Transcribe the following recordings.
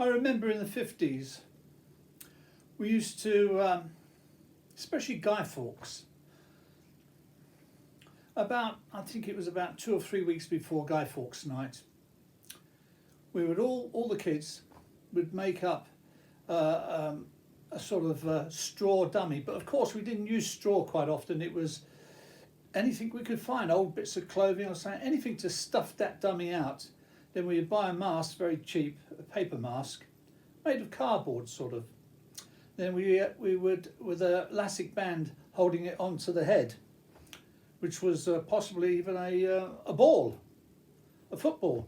I remember in the 50s, we used to, especially Guy Fawkes, I think it was about 2 or 3 weeks before Guy Fawkes night, we would all the kids would make up a sort of straw dummy. But of course we didn't use straw quite often. It was anything we could find, old bits of clothing or something, anything to stuff that dummy out. Then we would buy a mask, very cheap, a paper mask, made of cardboard sort of. Then we would, with an elastic band holding it onto the head, which was possibly even a ball, a football,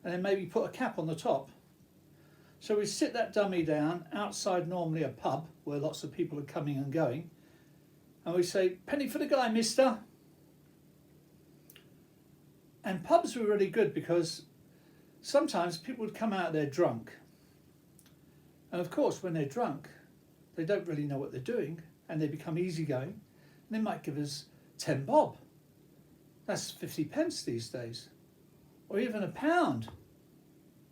and then maybe put a cap on the top. So we sit that dummy down outside, normally a pub where lots of people are coming and going, and we say, "Penny for the guy, mister." And pubs were really good because sometimes people would come out there drunk, and of course when they're drunk they don't really know what they're doing and they become easygoing, and they might give us 10 bob. That's 50 pence these days, or even £1.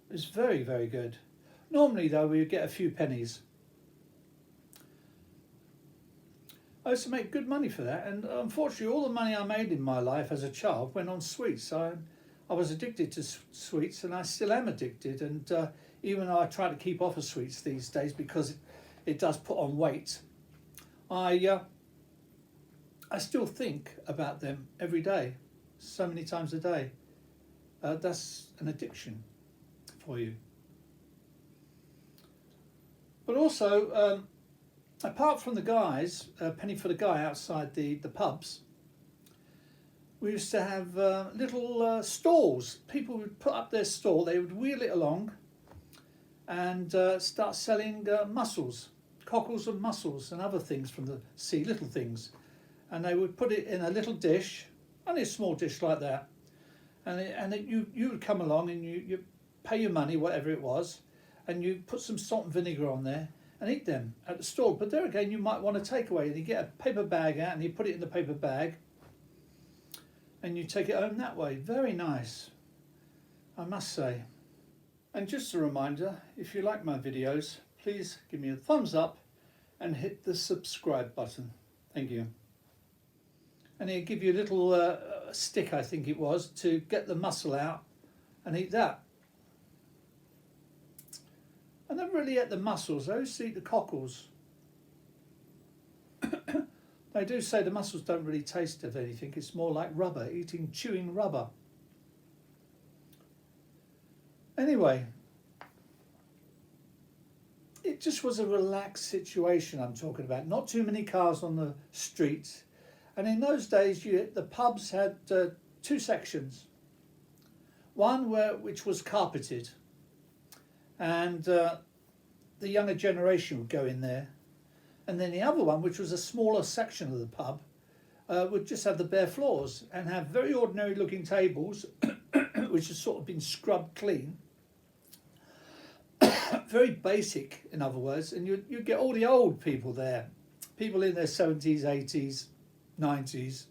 It's very, very good. Normally though we would get a few pennies. I used to make good money for that, and unfortunately all the money I made in my life as a child went on sweets. I was addicted to sweets, and I still am addicted, and even though I try to keep off of sweets these days because it does put on weight, I still think about them every day, so many times a day. That's an addiction for you. But also, apart from the guys, penny for the guy outside the pubs, we used to have little stalls. People would put up their stall, they would wheel it along and start selling mussels, cockles and mussels and other things from the sea, little things. And they would put it in a little dish, only a small dish like that. And you would come along and you pay your money, whatever it was, and you put some salt and vinegar on there and eat them at the stall. But there again, you might want a takeaway, and you get a paper bag out and you put it in the paper bag and you take it home that way. Very nice, I must say. And just a reminder, if you like my videos, please give me a thumbs up and hit the subscribe button. Thank you. And he'll give you a little stick, I think it was, to get the mussel out and eat that. I never really ate the mussels. I used to eat the cockles. They do say the mussels don't really taste of anything. It's more like rubber, chewing rubber. Anyway, it just was a relaxed situation I'm talking about. Not too many cars on the streets. And in those days, the pubs had 2 sections. One which was carpeted, and the younger generation would go in there. And then the other one, which was a smaller section of the pub, would just have the bare floors and have very ordinary looking tables, which had sort of been scrubbed clean. Very basic, in other words, and you'd get all the old people there, people in their 70s, 80s, 90s,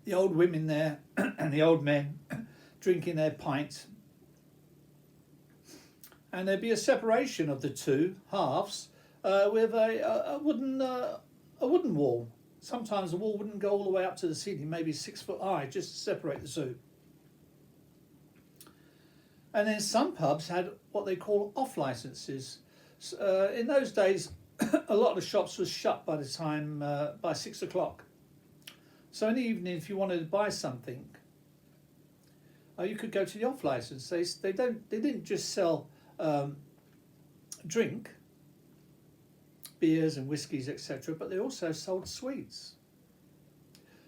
the old women there and the old men drinking their pint. And there'd be a separation of the two halves with a wooden wall. Sometimes the wall wouldn't go all the way up to the ceiling, maybe 6 foot high, just to separate the two. And then some pubs had what they call off licenses. In those days, a lot of the shops was shut by the time by 6 o'clock. So in the evening, if you wanted to buy something, you could go to the off license. They didn't just sell drink, beers and whiskies, etc., but they also sold sweets.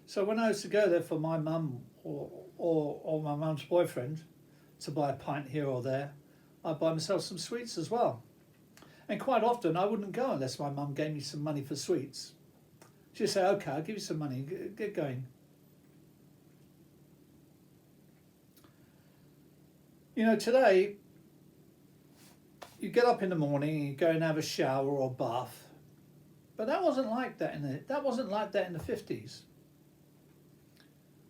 So when I used to go there for my mum or my mum's boyfriend to buy a pint here or there, I'd buy myself some sweets as well. And quite often I wouldn't go unless my mum gave me some money for sweets. She'd say, "Okay, I'll give you some money, get going." You know, today you get up in the morning and you go and have a shower or a bath, but that wasn't like that in the 50s.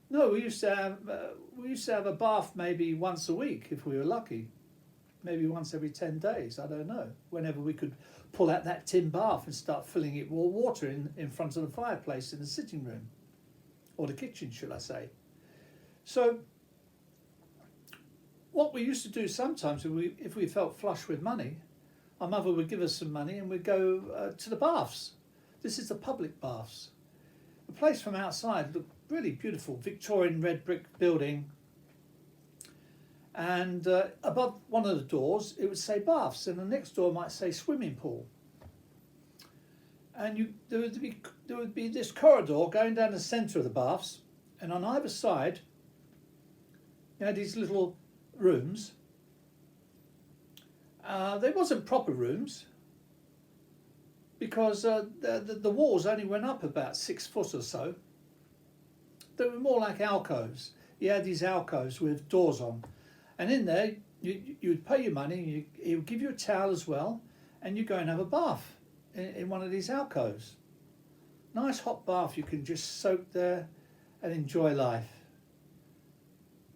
No, we used to have a bath maybe once a week if we were lucky. maybe once every 10 days, I don't know, whenever we could pull out that tin bath and start filling it with water in front of the fireplace in the sitting room, or the kitchen, should I say. So what we used to do sometimes, if we felt flush with money, our mother would give us some money and we'd go to the baths. This is the public baths. The place from outside looked really beautiful, Victorian red brick building. And above one of the doors, it would say baths, and the next door might say swimming pool. And there would be this corridor going down the centre of the baths, and on either side, you had these little rooms. They wasn't proper rooms, because the walls only went up about 6 foot or so. They were more like alcoves. You had these alcoves with doors on. And in there, you'd pay your money, he would give you a towel as well, and you go and have a bath in one of these alcoves. Nice hot bath, you can just soak there and enjoy life.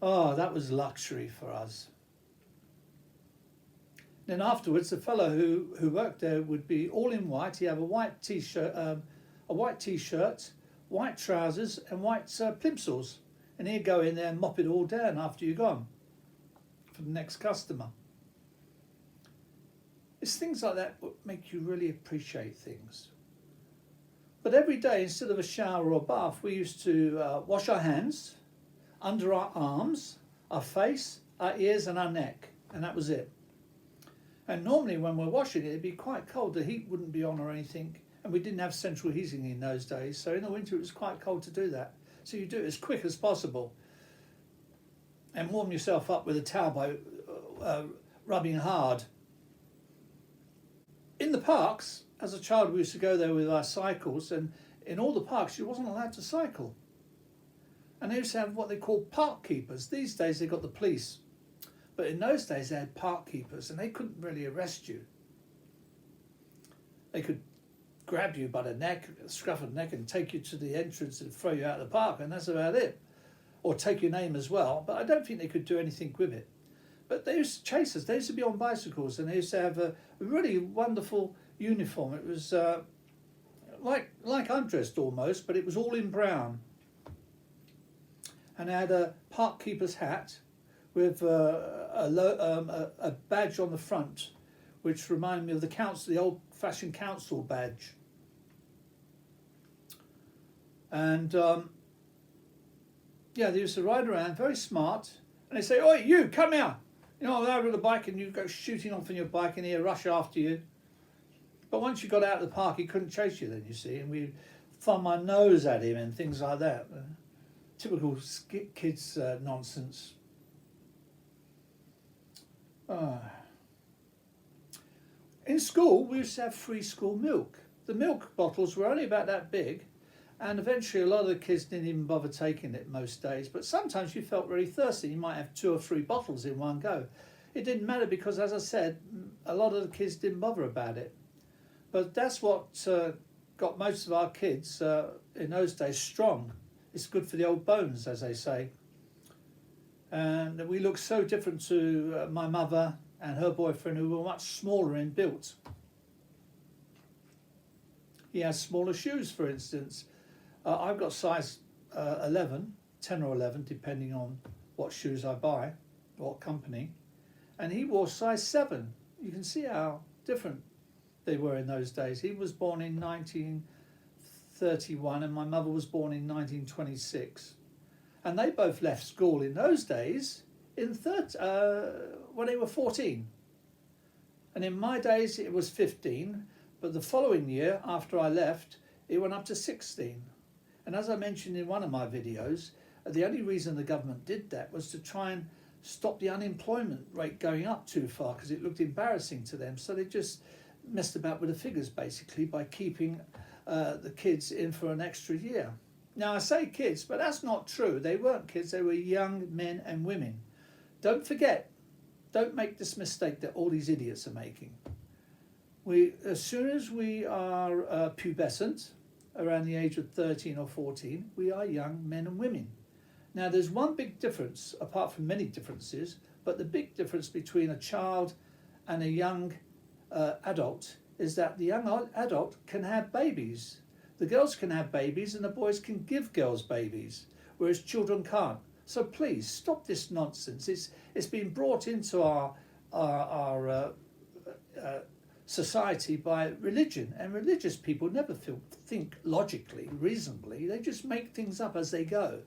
Oh, that was luxury for us. Then afterwards, the fellow who worked there would be all in white. He'd have a white t-shirt, white trousers, and white plimsolls, and he'd go in there and mop it all down after you're gone, for the next customer. It's things like that that make you really appreciate things. But every day, instead of a shower or a bath, we used to wash our hands, under our arms, our face, our ears and our neck, and that was it. And normally when we're washing it, it'd be quite cold. The heat wouldn't be on or anything, and we didn't have central heating in those days, so in the winter it was quite cold to do that. So you do it as quick as possible and warm yourself up with a towel by rubbing hard. In the parks, as a child, we used to go there with our cycles, and in all the parks you wasn't allowed to cycle. And they used to have what they call park keepers. These days they've got the police, but in those days they had park keepers, and they couldn't really arrest you. They could grab you by the neck, scruff of the neck, and take you to the entrance and throw you out of the park, and that's about it. Or take your name as well, but I don't think they could do anything with it. But they used to chase us. They used to be on bicycles, and they used to have a really wonderful uniform. It was like I'm dressed almost, but it was all in brown. And they had a park keeper's hat with a badge on the front, which reminded me of the council, the old-fashioned council badge. And yeah, they used to ride around, very smart, and they say, "Oi, you, come here!" You know, over the bike, and you go shooting off on your bike, and he'd rush after you. But once you got out of the park, he couldn't chase you then, you see, and we'd thumb our nose at him and things like that. Typical kids' nonsense. In school, we used to have free school milk. The milk bottles were only about that big, and eventually a lot of the kids didn't even bother taking it most days. But sometimes you felt really thirsty. You might have 2 or 3 bottles in one go. It didn't matter because, as I said, a lot of the kids didn't bother about it. But that's what got most of our kids in those days strong. It's good for the old bones, as they say. And we looked so different to my mother and her boyfriend, who were much smaller in build. He has smaller shoes, for instance. I've got size 11, 10 or 11, depending on what shoes I buy, what company. And he wore size 7. You can see how different they were in those days. He was born in 1931 and my mother was born in 1926. And they both left school in those days when they were 14. And in my days it was 15, but the following year after I left, it went up to 16. And as I mentioned in one of my videos, the only reason the government did that was to try and stop the unemployment rate going up too far, because it looked embarrassing to them. So they just messed about with the figures basically by keeping the kids in for an extra year. Now I say kids, but that's not true. They weren't kids, they were young men and women. Don't forget, don't make this mistake that all these idiots are making. As soon as we are pubescent, around the age of 13 or 14, we are young men and women. Now there's one big difference, apart from many differences, But the big difference between a child and a young adult is that the young adult can have babies. The girls can have babies and the boys can give girls babies, whereas children can't. So please stop this nonsense. It's been brought into our society by religion, and religious people never think logically, reasonably. They just make things up as they go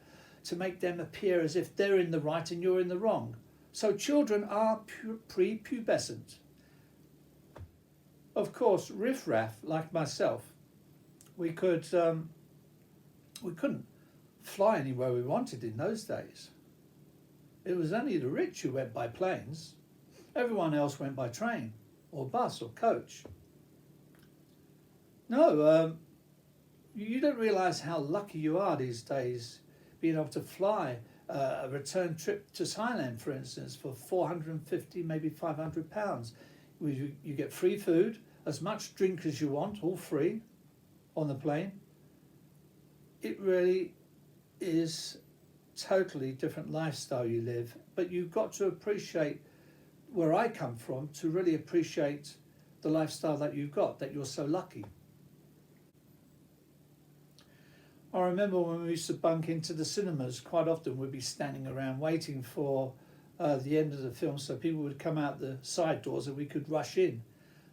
to make them appear as if they're in the right and you're in the wrong. So children are prepubescent. Of course, riffraff like myself, we couldn't fly anywhere we wanted in those days. It was only the rich who went by planes. Everyone else went by train or bus or coach. No, you don't realise how lucky you are these days being able to fly a return trip to Thailand, for instance, for 450, maybe 500 pounds. You get free food, as much drink as you want, all free on the plane. It really is totally different lifestyle you live, but you've got to appreciate where I come from to really appreciate the lifestyle that you've got, that you're so lucky. I remember when we used to bunk into the cinemas, quite often we'd be standing around waiting for the end of the film so people would come out the side doors and we could rush in.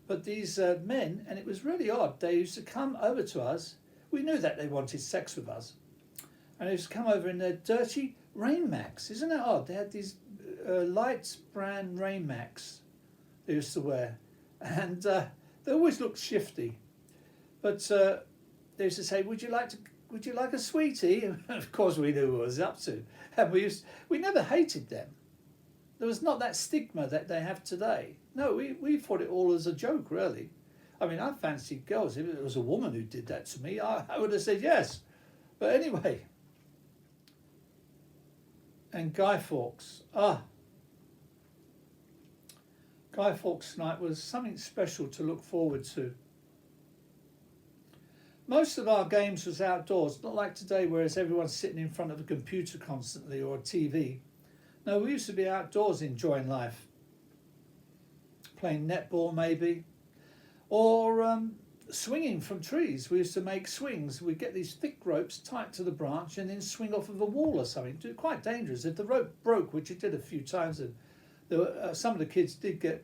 But these men, and it was really odd, they used to come over to us. We knew that they wanted sex with us. And they used to come over in their dirty Rain Macs. Isn't that odd? They had these light brand Rain Macs they used to wear. And they always looked shifty. But they used to say, would you like a sweetie? And of course we knew what I was up to. And we never hated them. There was not that stigma that they have today. No, we thought it all as a joke, really. I mean, I fancied girls. If it was a woman who did that to me, I would have said yes. But anyway. And Guy Fawkes. Guy Fawkes night was something special to look forward to. Most of our games was outdoors, not like today, whereas everyone's sitting in front of a computer constantly or a TV. No, we used to be outdoors enjoying life. Playing netball maybe. Or swinging from trees. We used to make swings. We'd get these thick ropes tight to the branch and then swing off of a wall or something. Quite dangerous. If the rope broke, which it did a few times, and there were, some of the kids did get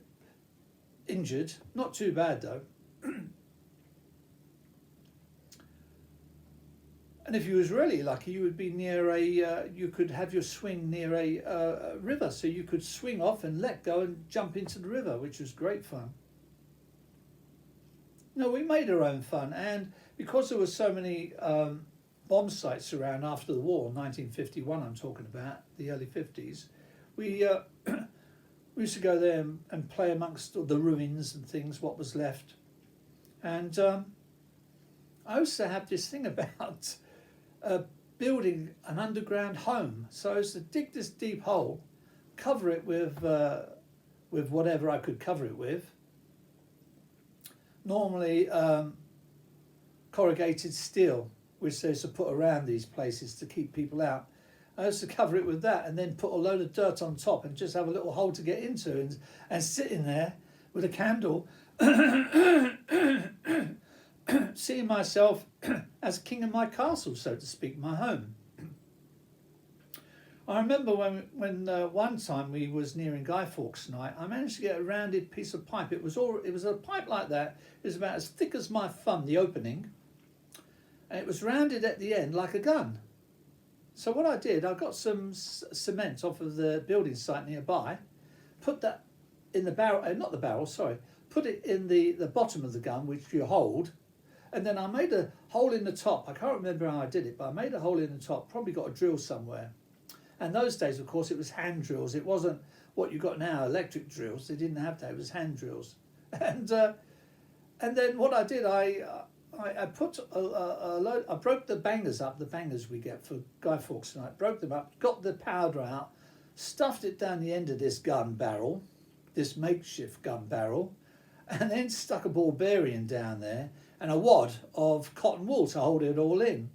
injured. Not too bad though. And if you was really lucky, you would be near you could have your swing near a river, so you could swing off and let go and jump into the river, which was great fun. No, we made our own fun, and because there were so many bomb sites around after the war, 1951 I'm talking about, the early 50s, we used to go there and play amongst the ruins and things, what was left. And I used to have this thing about building an underground home. So I used to dig this deep hole, cover it with whatever I could cover it with. Normally corrugated steel, which they used to put around these places to keep people out. I used to cover it with that and then put a load of dirt on top and just have a little hole to get into and sit in there with a candle seeing myself as king of my castle, so to speak, my home. I remember when one time we was nearing Guy Fawkes night, I managed to get a rounded piece of pipe. It was a pipe like that. It was about as thick as my thumb, the opening, and it was rounded at the end like a gun. So what I did, I got some cement off of the building site nearby, put that in the barrel, put it in the bottom of the gun, which you hold, and then I made a hole in the top. I can't remember how I did it, but I made a hole in the top, probably got a drill somewhere. And those days, of course, it was hand drills. It wasn't what you got now, electric drills. They didn't have that. It was hand drills. And then what I did, I put a load. I broke the bangers up, the bangers we get for Guy Fawkes night. Broke them up, got the powder out, stuffed it down the end of this gun barrel, this makeshift gun barrel, and then stuck a ball bearing down there and a wad of cotton wool to hold it all in.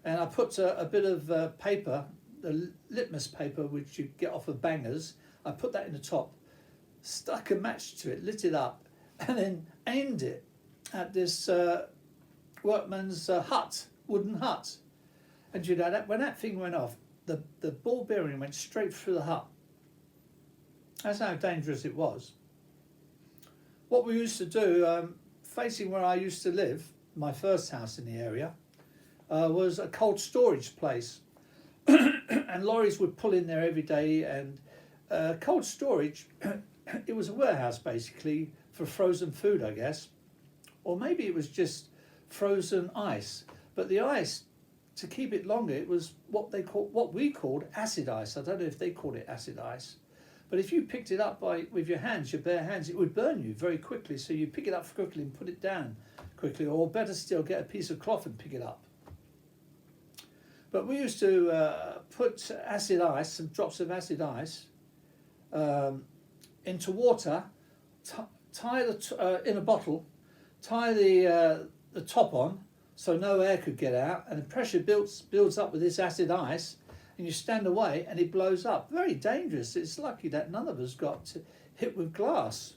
And I put a bit of paper, the litmus paper which you get off of bangers. I put that in the top, stuck a match to it, lit it up, and then aimed it at this workman's hut, wooden hut. And you know, when that thing went off, the ball bearing went straight through the hut. That's how dangerous it was. What we used to do, facing where I used to live, my first house in the area, was a cold storage place. And lorries would pull in there every day, and cold storage, it was a warehouse basically for frozen food, I guess. Or maybe it was just frozen ice. But the ice, to keep it longer, it was what we called acid ice. I don't know if they called it acid ice. But if you picked it up with your hands, your bare hands, it would burn you very quickly. So you pick it up quickly and put it down quickly, or better still, get a piece of cloth and pick it up. But we used to put acid ice, some drops of acid ice, into water, tie in a bottle, tie the top on so no air could get out, and the pressure builds up with this acid ice, and you stand away and it blows up. Very dangerous. It's lucky that none of us got hit with glass.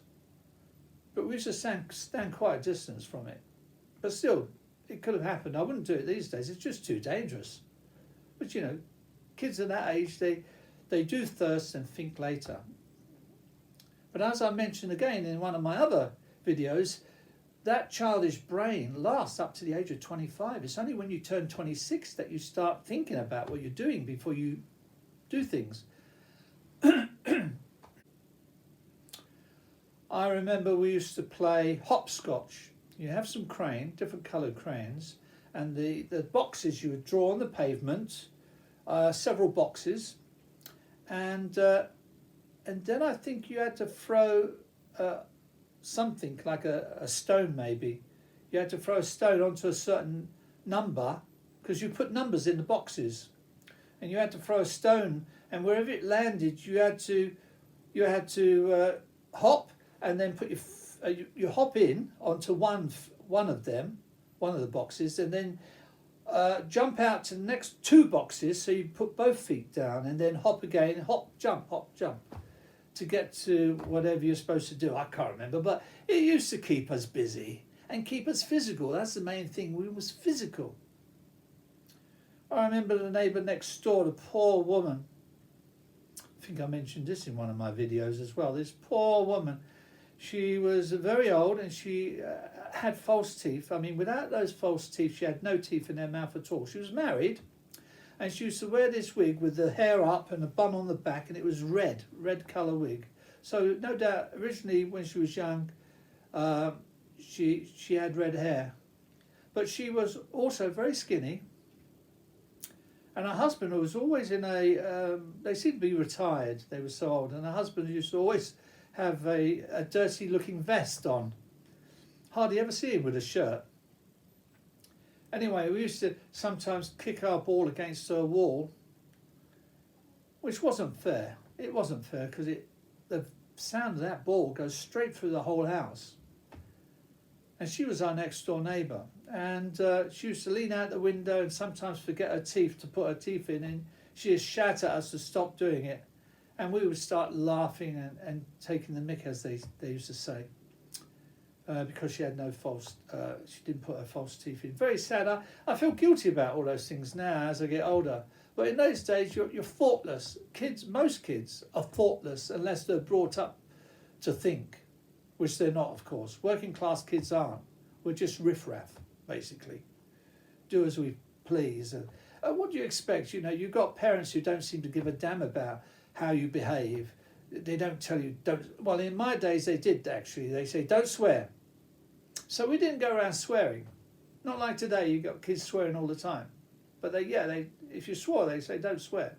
But we used to stand quite a distance from it. But still, it could have happened. I wouldn't do it these days. It's just too dangerous. But you know, kids at that age, they do thirst and think later. But as I mentioned again in one of my other videos, that childish brain lasts up to the age of 25. It's only when you turn 26 that you start thinking about what you're doing before you do things. I remember we used to play hopscotch. You have some different coloured crayons, and the boxes you would draw on the pavement, several boxes, and then I think you had to throw something like a stone maybe. You had to throw a stone onto a certain number, because you put numbers in the boxes, and you had to throw a stone, and wherever it landed you had to hop, and then put you hop in onto one of the boxes, and then jump out to the next two boxes, so you put both feet down, and then hop again, hop, jump, to get to whatever you're supposed to do. I can't remember, but it used to keep us busy and keep us physical. That's the main thing. We was physical. I remember the neighbour next door, the poor woman. I think I mentioned this in one of my videos as well. This poor woman, she was very old, and she had false teeth. I mean, without those false teeth, she had no teeth in her mouth at all. She was married, and she used to wear this wig with the hair up and a bun on the back, and it was red colour wig. So no doubt, originally when she was young, she had red hair. But she was also very skinny, and her husband was always in they seemed to be retired, they were so old, and her husband used to always have a dirty looking vest on. Hardly ever see him with a shirt. Anyway, we used to sometimes kick our ball against her wall, which wasn't fair. It wasn't fair because the sound of that ball goes straight through the whole house. And she was our next door neighbour, and she used to lean out the window and sometimes forget her teeth to put her teeth in, and she would shout at us to stop doing it, and we would start laughing and taking the mick, as they used to say. Because she had no she didn't put her false teeth in. Very sad. I feel guilty about all those things now as I get older. But in those days, you're thoughtless. Most kids are thoughtless unless they're brought up to think, which they're not, of course. Working class kids aren't. We're just riffraff, basically. Do as we please. What do you expect? You know, you've got parents who don't seem to give a damn about how you behave. They don't tell you, well, in my days they did actually. They say, don't swear. So we didn't go around swearing. Not like today, you got kids swearing all the time. But if you swore, they say, don't swear.